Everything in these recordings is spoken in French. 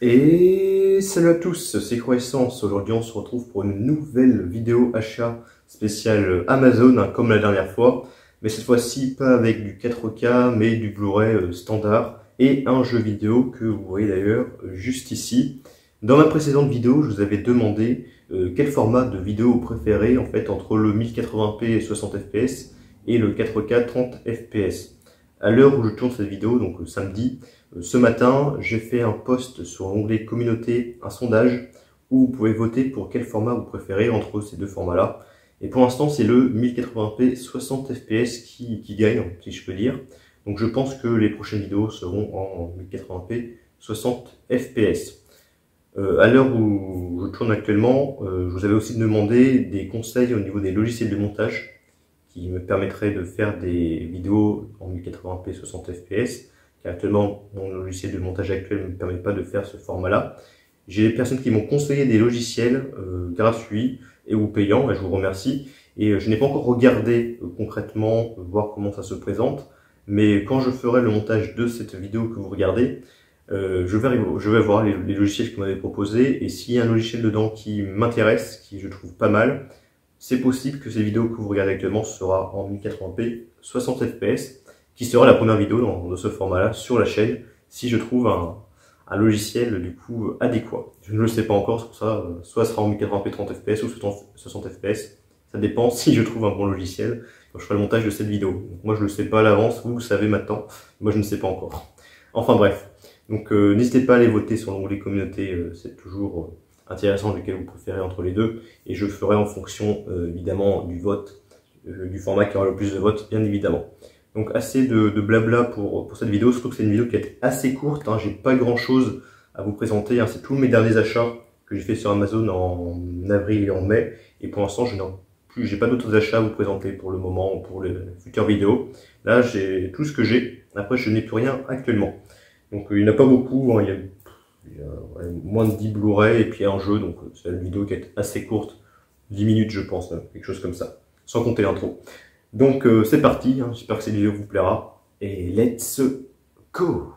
Et salut à tous, c'est Croissance. Aujourd'hui on se retrouve pour une nouvelle vidéo achat spéciale Amazon, comme la dernière fois. Mais cette fois-ci pas avec du 4K, mais du Blu-ray standard et un jeu vidéo que vous voyez d'ailleurs juste ici. Dans ma précédente vidéo, je vous avais demandé quel format de vidéo vous préférez en fait entre le 1080p 60 fps et le 4K 30 fps. À l'heure où je tourne cette vidéo, donc samedi, ce matin, j'ai fait un post sur l'onglet communauté, un sondage, où vous pouvez voter pour quel format vous préférez entre ces deux formats-là. Et pour l'instant, c'est le 1080p 60 fps qui gagne, si je peux dire. Donc je pense que les prochaines vidéos seront en 1080p 60 fps. À l'heure où je tourne actuellement, je vous avais aussi demandé des conseils au niveau des logiciels de montage qui me permettraient de faire des vidéos en 1080p 60 fps. Car actuellement, mon logiciel de montage actuel ne me permet pas de faire ce format-là. J'ai des personnes qui m'ont conseillé des logiciels gratuits et ou payants, et je vous remercie. Et je n'ai pas encore regardé concrètement, voir comment ça se présente. Mais quand je ferai le montage de cette vidéo que vous regardez, je vais voir les logiciels que vous m'avez proposés. Et s'il y a un logiciel dedans qui m'intéresse, qui je trouve pas mal, c'est possible que cette vidéo que vous regardez actuellement sera en 1080p 60 fps, qui sera la première vidéo de ce format-là sur la chaîne, si je trouve un logiciel du coup adéquat. Je ne le sais pas encore, c'est pour ça, soit ce sera en 1080p 30 fps ou 60 fps, ça dépend si je trouve un bon logiciel quand je ferai le montage de cette vidéo. Donc, moi je ne le sais pas à l'avance, vous le savez maintenant, moi je ne sais pas encore. Enfin bref, donc n'hésitez pas à aller voter sur l'onglet communauté, c'est toujours intéressant lequel vous préférez entre les deux, et je ferai en fonction évidemment du vote, du format qui aura le plus de votes bien évidemment. Donc assez de blabla pour cette vidéo, surtout que c'est une vidéo qui est assez courte, hein, j'ai pas grand chose à vous présenter, hein, c'est tous mes derniers achats que j'ai fait sur Amazon en avril et en mai, et pour l'instant j'ai pas d'autres achats à vous présenter pour le moment, pour les futures vidéos. Là j'ai tout ce que j'ai, après je n'ai plus rien actuellement. Donc il n'y en a pas beaucoup, hein, il y a moins de 10 Blu-ray et puis un jeu, donc c'est une vidéo qui est assez courte, 10 minutes je pense, hein, quelque chose comme ça, sans compter l'intro. Donc c'est parti, hein, j'espère que cette vidéo vous plaira, et let's go!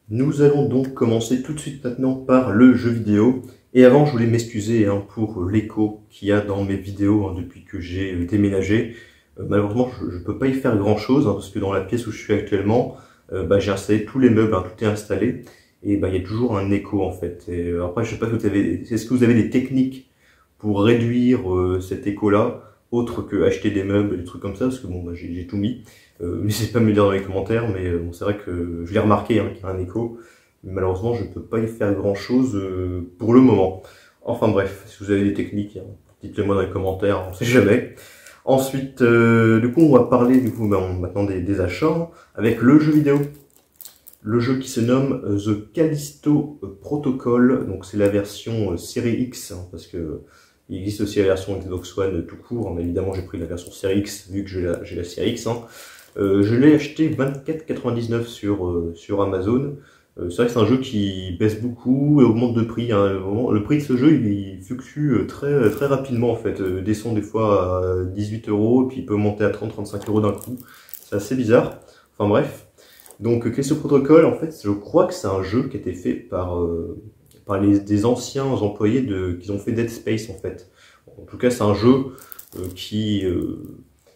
Nous allons donc commencer tout de suite maintenant par le jeu vidéo, et avant je voulais m'excuser hein, pour l'écho qu'il y a dans mes vidéos hein, depuis que j'ai déménagé. Malheureusement je ne peux pas y faire grand chose, hein, parce que dans la pièce où je suis actuellement, j'ai installé tous les meubles, hein, tout est installé, et il y a toujours un écho en fait. Et, après je sais pas si est-ce que vous avez des techniques pour réduire cet écho-là, autre que acheter des meubles, des trucs comme ça, parce que bon, j'ai tout mis. N'hésitez pas à me le dire dans les commentaires, mais bon, c'est vrai que je l'ai remarqué hein, qu'il y a un écho, mais malheureusement je ne peux pas y faire grand-chose pour le moment. Enfin bref, si vous avez des techniques, hein, dites-le moi dans les commentaires, on sait jamais. Ensuite, du coup, on va parler du coup maintenant des achats hein, avec le jeu vidéo. Le jeu qui se nomme The Callisto Protocol, donc c'est la version série X, hein, parce que il existe aussi la version Xbox One tout court, hein, mais évidemment j'ai pris la version série X vu que j'ai la série X. Hein. Je l'ai acheté 24,99 sur Amazon. C'est vrai que c'est un jeu qui baisse beaucoup et augmente de prix. Hein. Le prix de ce jeu il fluctue très rapidement en fait, descend des fois à 18 €, puis il peut monter à 30-35 € d'un coup. C'est assez bizarre. Enfin bref. Donc Callisto Protocol, en fait, je crois que c'est un jeu qui a été fait par des anciens employés qui ont fait Dead Space en fait. En tout cas, c'est un jeu qui,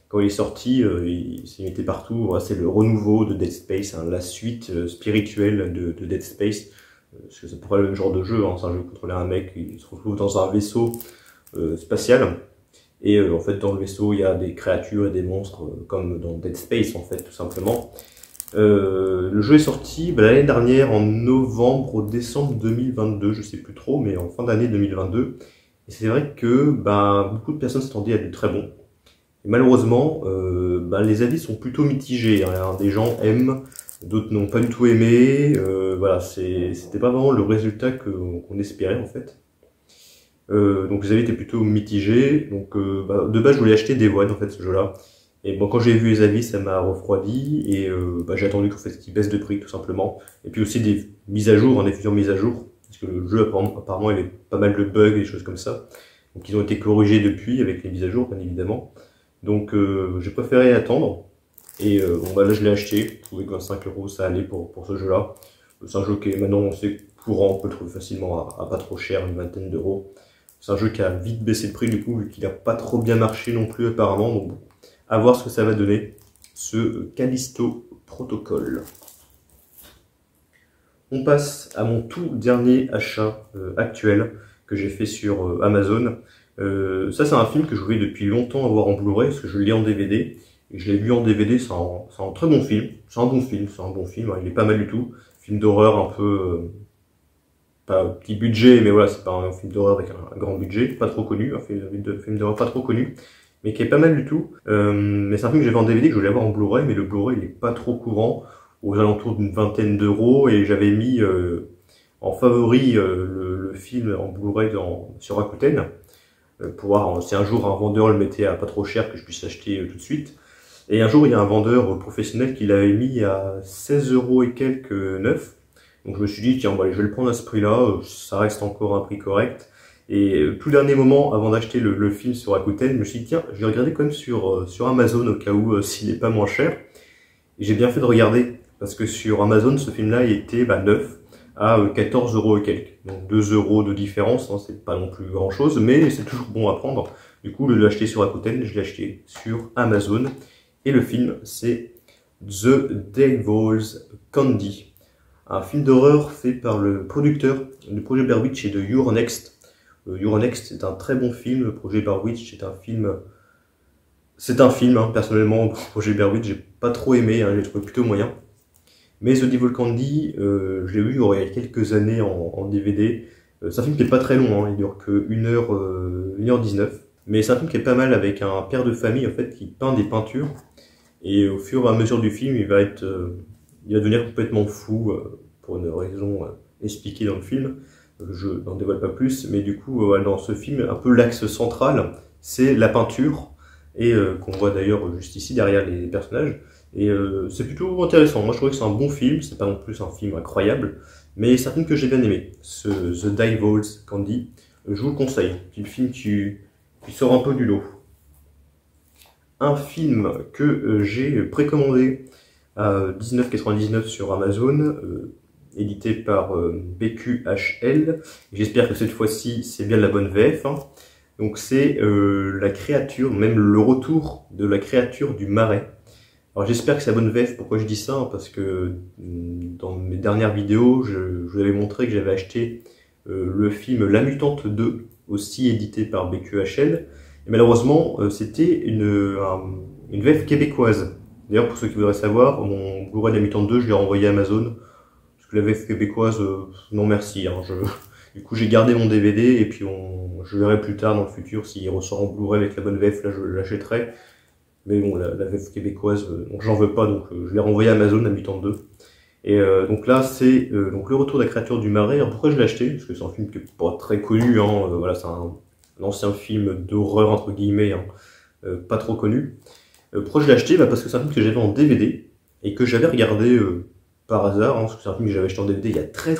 quand il est sorti, il s'est mis partout. Voilà, c'est le renouveau de Dead Space, hein, la suite spirituelle de Dead Space. Parce que c'est pour le même genre de jeu, hein, c'est un jeu contrôler un mec qui se retrouve dans un vaisseau spatial. Et en fait, dans le vaisseau, il y a des créatures et des monstres, comme dans Dead Space en fait, tout simplement. Le jeu est sorti l'année dernière en novembre ou décembre 2022, je sais plus trop, mais en fin d'année 2022. Et c'est vrai que beaucoup de personnes s'attendaient à du très bon. Et malheureusement, les avis sont plutôt mitigés. Hein. Des gens aiment, d'autres n'ont pas du tout aimé. Voilà, c'était pas vraiment le résultat qu'on espérait en fait. Donc les avis étaient plutôt mitigés. Donc de base, je voulais acheter Day One en fait ce jeu-là. Et bon, quand j'ai vu les avis, ça m'a refroidi et j'ai attendu qu'en fait, qu'il baisse de prix tout simplement. Et puis aussi des mises à jour, des futures mises à jour, parce que le jeu apparemment il y avait pas mal de bugs et des choses comme ça. Donc ils ont été corrigés depuis avec les mises à jour, bien évidemment. Donc j'ai préféré attendre. Et là je l'ai acheté, je trouvais que 25 € ça allait pour ce jeu-là. C'est un jeu qui est maintenant, courant, on peut le trouver facilement à pas trop cher, une vingtaine d'euros. C'est un jeu qui a vite baissé le prix du coup, vu qu'il n'a pas trop bien marché non plus apparemment. Donc bon, à voir ce que ça va donner, ce Callisto Protocol. On passe à mon tout dernier achat actuel que j'ai fait sur Amazon. Ça c'est un film que je voulais depuis longtemps avoir en Blu-ray, parce que je l'ai en DVD. Et je l'ai vu en DVD, c'est un très bon film. C'est un bon film, hein, il est pas mal du tout. Film d'horreur un peu... pas petit budget, mais voilà, c'est pas un film d'horreur avec un grand budget, pas trop connu, un film d'horreur pas trop connu, mais qui est pas mal du tout. Mais c'est un film que j'avais en DVD, que je voulais avoir en Blu-ray, mais le Blu-ray il est pas trop courant, aux alentours d'une vingtaine d'euros, et j'avais mis en favori le film en Blu-ray sur Rakuten, pour voir si un jour un vendeur le mettait à pas trop cher que je puisse acheter tout de suite. Et un jour il y a un vendeur professionnel qui l'avait mis à 16 euros et quelques neuf. Donc je me suis dit, tiens, bah, je vais le prendre à ce prix-là, ça reste encore un prix correct. Et tout dernier moment, avant d'acheter le film sur Rakuten, je me suis dit, tiens, je vais regarder quand même sur Amazon au cas où s'il n'est pas moins cher. Et j'ai bien fait de regarder, parce que sur Amazon, ce film-là, il était neuf à 14 euros et quelques. Donc 2 euros de différence, hein, c'est pas non plus grand-chose, mais c'est toujours bon à prendre. Du coup, au lieu de l'acheter sur Rakuten, je l'ai acheté sur Amazon. Et le film, c'est The Devil's Candy. Un film d'horreur fait par le producteur du projet Blair Witch et de Your Next. Your Next c'est un très bon film. Le projet Blair Witch c'est un film. C'est un film, hein, personnellement. Le projet Blair Witch, j'ai pas trop aimé, hein, j'ai trouvé plutôt moyen. Mais The Devil Candy, je l'ai eu il y a quelques années en DVD. C'est un film qui est pas très long, hein, il dure que 1h19. Mais c'est un film qui est pas mal avec un père de famille en fait qui peint des peintures. Et au fur et à mesure du film, il va devenir complètement fou pour une raison expliquée dans le film. Je n'en dévoile pas plus, mais du coup, dans ce film, un peu l'axe central, c'est la peinture, et qu'on voit d'ailleurs juste ici derrière les personnages. Et c'est plutôt intéressant. Moi, je trouvais que c'est un bon film. C'est pas non plus un film incroyable, mais c'est un film que j'ai bien aimé. The Devil's Candy, je vous le conseille. C'est le film qui sort un peu du lot. Un film que j'ai précommandé à 19,99 sur Amazon, édité par BQHL. J'espère que cette fois-ci c'est bien de la bonne VF. Hein. Donc c'est la créature, même le retour de la créature du marais. Alors j'espère que c'est la bonne VF. Pourquoi je dis ça? Parce que dans mes dernières vidéos, je vous avais montré que j'avais acheté le film La Mutante 2, aussi édité par BQHL. Et malheureusement, c'était une VF québécoise. D'ailleurs, pour ceux qui voudraient savoir, mon Blu-ray de La Mutante 2, je l'ai renvoyé à Amazon. Parce que la VF québécoise, non merci. Hein, du coup, j'ai gardé mon DVD et puis je verrai plus tard dans le futur s'il ressort en Blu-ray avec la bonne VF, là je l'achèterai. Mais bon, la VF québécoise, j'en veux pas, donc je l'ai renvoyé à Amazon, La Mutante 2. Et donc là, c'est donc le retour de la créature du marais. Alors pourquoi je l'ai acheté? Parce que c'est un film qui est pas très connu. Hein, voilà, c'est un ancien film d'horreur entre guillemets, hein, pas trop connu. Pourquoi je l'ai acheté? Parce que c'est un film que j'avais en DVD et que j'avais regardé par hasard, hein, parce que c'est un film que j'avais acheté en DVD il y a très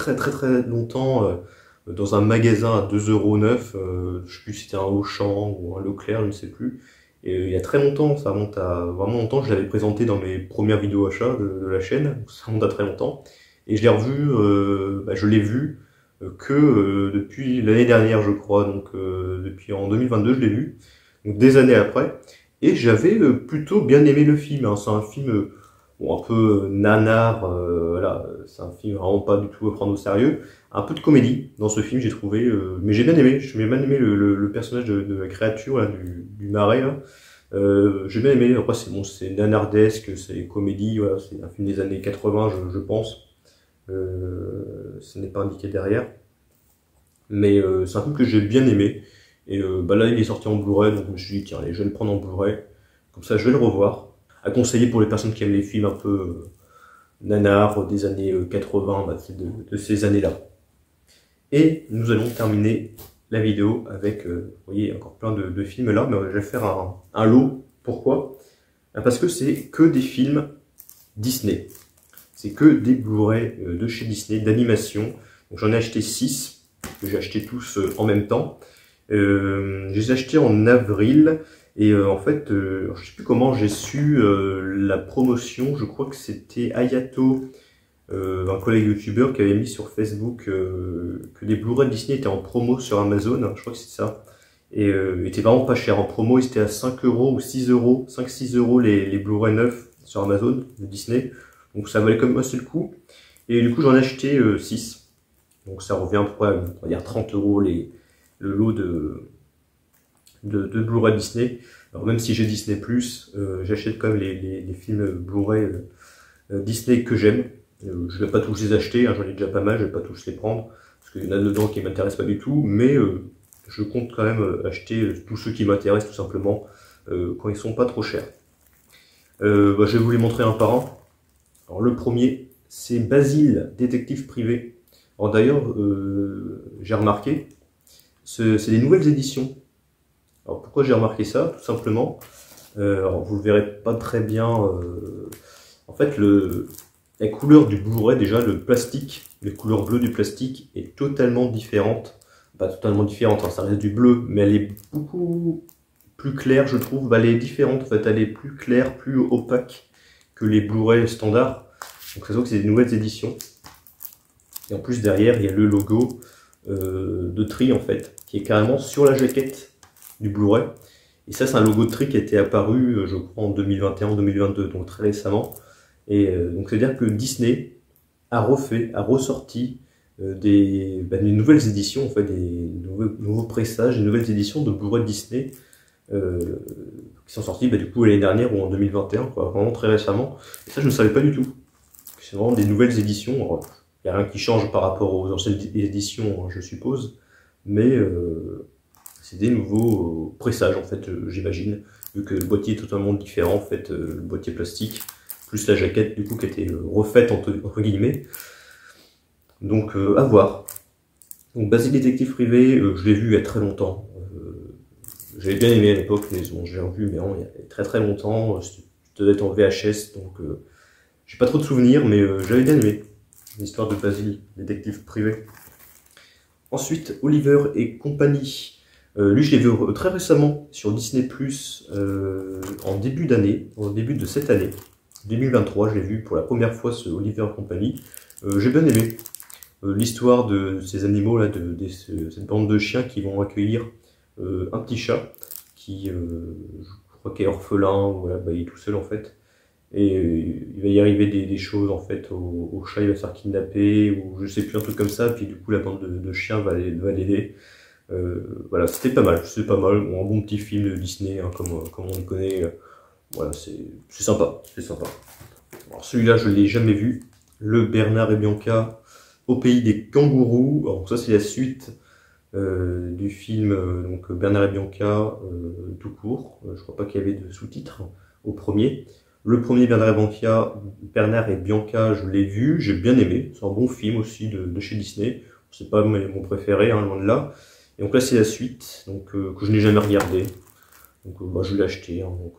longtemps dans un magasin à 2,09 €, je sais plus si c'était un Auchan ou un Leclerc, je ne sais plus. Et il y a très longtemps, ça remonte à vraiment longtemps, je l'avais présenté dans mes premières vidéos achats de la chaîne, ça remonte à très longtemps. Et je l'ai revu, je l'ai vu que depuis l'année dernière je crois, donc depuis en 2022 je l'ai vu, donc des années après. Et j'avais plutôt bien aimé le film, hein. C'est un film un peu nanar, voilà, c'est un film vraiment pas du tout à prendre au sérieux. Un peu de comédie dans ce film j'ai trouvé, mais j'ai bien aimé, le personnage de la créature là, du marais là. J'ai bien aimé, après c'est nanardesque, c'est comédie, voilà, c'est un film des années 80 je pense. Ce n'est pas indiqué derrière. Mais c'est un film que j'ai bien aimé. Et là il est sorti en Blu-ray, donc je me suis dit tiens allez, je vais le prendre en Blu-ray. Comme ça je vais le revoir. À conseiller pour les personnes qui aiment les films un peu nanar des années 80, de ces années-là. Et nous allons terminer la vidéo avec, vous voyez, encore plein de films là, mais je vais faire un lot. Pourquoi? Parce que c'est que des films Disney. C'est que des Blu-ray de chez Disney, d'animation. Donc j'en ai acheté 6, que j'ai acheté tous en même temps. Je les ai achetés en avril. Et en fait, je sais plus comment j'ai su la promotion, je crois que c'était Ayato un collègue youtubeur qui avait mis sur Facebook que les Blu-ray Disney étaient en promo sur Amazon, je crois que c'est ça, et étaient vraiment pas cher en promo, ils étaient à 5 euros ou 6 euros, 5-6 euros les Blu-ray neufs sur Amazon de Disney, donc ça valait quand même assez le coup, et du coup j'en ai acheté 6, donc ça revient à peu près, on va dire 30 euros le lot de Blu-ray Disney. Alors même si j'ai Disney+, j'achète quand même les films Blu-ray Disney que j'aime. Je vais pas tous les acheter, hein, j'en ai déjà pas mal, je vais pas tous les prendre, parce qu'il y en a dedans qui m'intéressent pas du tout, mais je compte quand même acheter tous ceux qui m'intéressent tout simplement, quand ils sont pas trop chers. Je vais vous les montrer un par un. Alors le premier, c'est Basile, détective privé. Alors d'ailleurs, j'ai remarqué, c'est des nouvelles éditions. Alors pourquoi j'ai remarqué ça? Tout simplement, alors vous le verrez pas très bien, en fait la couleur du Blu-ray, déjà le plastique, les couleurs bleues du plastique est totalement différente. Pas totalement différente, hein, ça reste du bleu, mais elle est beaucoup plus claire, je trouve. Elle est différente, en fait, elle est plus claire, plus opaque que les Blu-ray standards. Donc ça se voit que c'est des nouvelles éditions. Et en plus derrière, il y a le logo de Tri, en fait, qui est carrément sur la jaquette du Blu-ray. Et ça, c'est un logo de Tri qui a été apparu, je crois, en 2021-2022, donc très récemment. Et donc, c'est-à-dire que Disney a ressorti des nouvelles éditions, en fait, des nouveaux pressages, des nouvelles éditions de Blu-ray Disney qui sont sortis du coup l'année dernière ou en 2021, quoi, vraiment très récemment. Et ça, je ne savais pas du tout. C'est vraiment des nouvelles éditions. Il n'y a rien qui change par rapport aux anciennes éditions, hein, je suppose, mais c'est des nouveaux pressages, en fait, j'imagine, vu que le boîtier est totalement différent, en fait, le boîtier plastique, plus la jaquette, du coup, qui a été refaite, entre guillemets. Donc, à voir. Donc, Basile détective privé, je l'ai vu il y a très longtemps. J'avais bien aimé à l'époque, mais bon, je l'ai revu, mais non, il y a très très longtemps. Ça devait être en VHS, donc j'ai pas trop de souvenirs, mais j'avais bien aimé l'histoire de Basile, détective privé. Ensuite, Oliver et compagnie. Lui, je l'ai vu très récemment sur Disney+, en début d'année, au début de cette année, 2023, je l'ai vu pour la première fois, ce Oliver et compagnie. J'ai bien aimé l'histoire de ces animaux, là, cette bande de chiens qui vont accueillir un petit chat qui, je crois, qu'il est orphelin, voilà, il est tout seul en fait. Et il va y arriver des choses en fait au chat, il va se faire kidnapper ou je sais plus, un truc comme ça, puis du coup la bande de chiens va l'aider. Voilà, c'était pas mal, un bon petit film de Disney, hein, comme on le connaît. Voilà, c'est sympa, c'est sympa. Alors celui-là, je ne l'ai jamais vu. Le Bernard et Bianca au pays des kangourous. Alors ça, c'est la suite du film donc Bernard et Bianca tout court. Je crois pas qu'il y avait de sous-titres au premier. Le premier Bernard et Bianca, je l'ai vu, j'ai bien aimé. C'est un bon film aussi de chez Disney. C'est pas mon préféré, hein, loin de là. Et donc là, c'est la suite, donc que je n'ai jamais regardé. Donc je l'ai acheté, hein, donc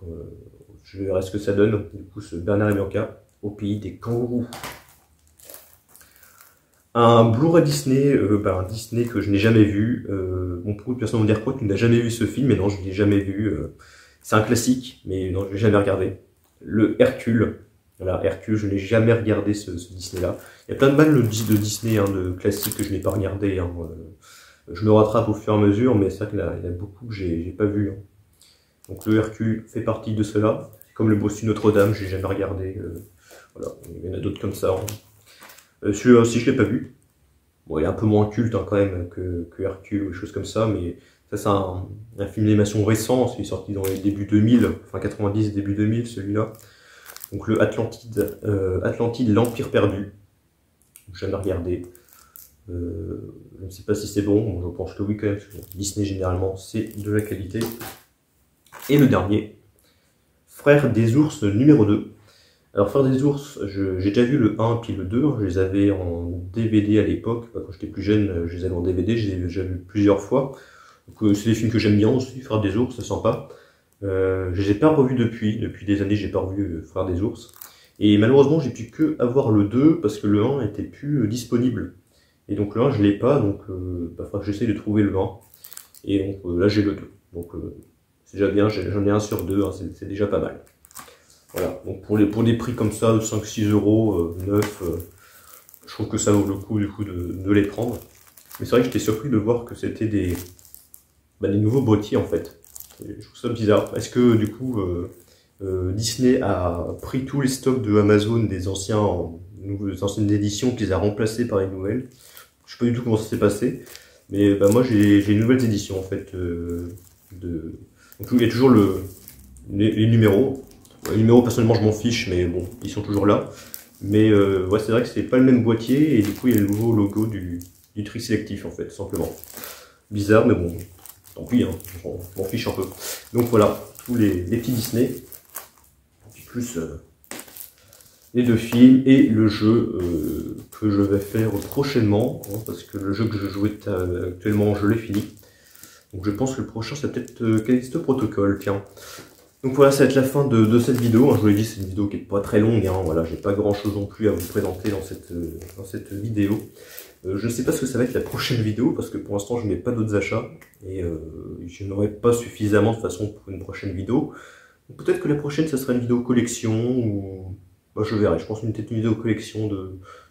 je verrai ce que ça donne. Du coup, ce Bernard et Bianca au pays des kangourous. Un Blu-ray Disney, un Disney que je n'ai jamais vu. Bon, beaucoup de personnes vont dire quoi, tu n'as jamais vu ce film, mais non, je ne l'ai jamais vu. C'est un classique, mais non, je ne l'ai jamais regardé. Le Hercule. Voilà, Hercule, je n'ai jamais regardé ce Disney-là. Il y a plein de balles de Disney, hein, de classiques que je n'ai pas regardé. Hein. Je me rattrape au fur et à mesure, mais c'est vrai qu'il y en a beaucoup que j'ai pas vu. Hein. Donc le Hercule fait partie de cela. Comme le Bossu Notre-Dame, j'ai jamais regardé. Voilà, il y en a d'autres comme ça. Hein. Celui-là aussi, je l'ai pas vu. Bon, il est un peu moins culte, hein, quand même que Hercule ou des choses comme ça, mais ça c'est un film d'animation récent, il est sorti dans les débuts 2000, enfin 90, début 2000 celui-là. Donc le Atlantide, l'Empire perdu. J'ai jamais regardé. Je ne sais pas si c'est bon, je pense que oui quand même, parce que Disney généralement c'est de la qualité. Et le dernier, Frères des ours numéro 2. Alors Frères des ours, j'ai déjà vu le 1 puis le 2, hein, je les avais en DVD à l'époque, quand j'étais plus jeune, je les avais en DVD, je les ai déjà vus plusieurs fois. C'est des films que j'aime bien aussi, Frères des ours, c'est sympa. Je les ai pas revus depuis des années, j'ai pas revu Frères des ours. Et malheureusement, j'ai pu que avoir le 2 parce que le 1 était plus disponible. Et donc le 1, je l'ai pas, donc faudra que j'essaye de trouver le 1. Et donc là, j'ai le 2. Donc c'est déjà bien, j'en ai un sur 2, hein, c'est déjà pas mal. Voilà, donc pour des prix comme ça, 5-6 euros, 9, Je trouve que ça vaut le coup du coup de les prendre. Mais c'est vrai que j'étais surpris de voir que c'était des nouveaux boîtiers en fait. Je trouve ça bizarre. Est-ce que du coup Disney a pris tous les stocks de Amazon des anciennes éditions qu'ils a remplacées par les nouvelles? Je sais pas du tout comment ça s'est passé. Mais moi j'ai les nouvelles éditions en fait. Donc il y a toujours les numéros. Les numéros personnellement je m'en fiche, mais bon, ils sont toujours là. Mais ouais, c'est vrai que c'est pas le même boîtier et du coup il y a le nouveau logo du tri sélectif en fait, simplement. Bizarre, mais bon, tant pis, hein, je m'en fiche un peu. Donc voilà, tous les petits Disney, plus les 2 films et le jeu que je vais faire prochainement, hein, parce que le jeu que je jouais actuellement, je l'ai fini. Donc je pense que le prochain c'est peut-être Callisto Protocol, tiens. Donc voilà, ça va être la fin de cette vidéo. Je vous l'ai dit, c'est une vidéo qui n'est pas très longue. Hein. Voilà, j'ai pas grand chose non plus à vous présenter dans cette vidéo. Je ne sais pas ce que ça va être la prochaine vidéo, parce que pour l'instant je n'ai pas d'autres achats. Et je n'aurai pas suffisamment de façon pour une prochaine vidéo. Peut-être que la prochaine, ça sera une vidéo collection, ou je verrai. Je pense peut-être une vidéo collection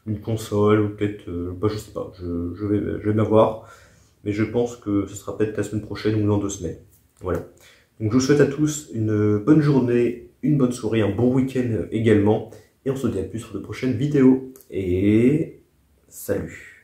d'une console, ou peut-être, je sais pas, je vais m'avoir. Mais je pense que ce sera peut-être la semaine prochaine ou dans 2 semaines. Voilà. Donc je vous souhaite à tous une bonne journée, une bonne soirée, un bon week-end également. Et on se dit à plus sur de prochaines vidéos. Et salut!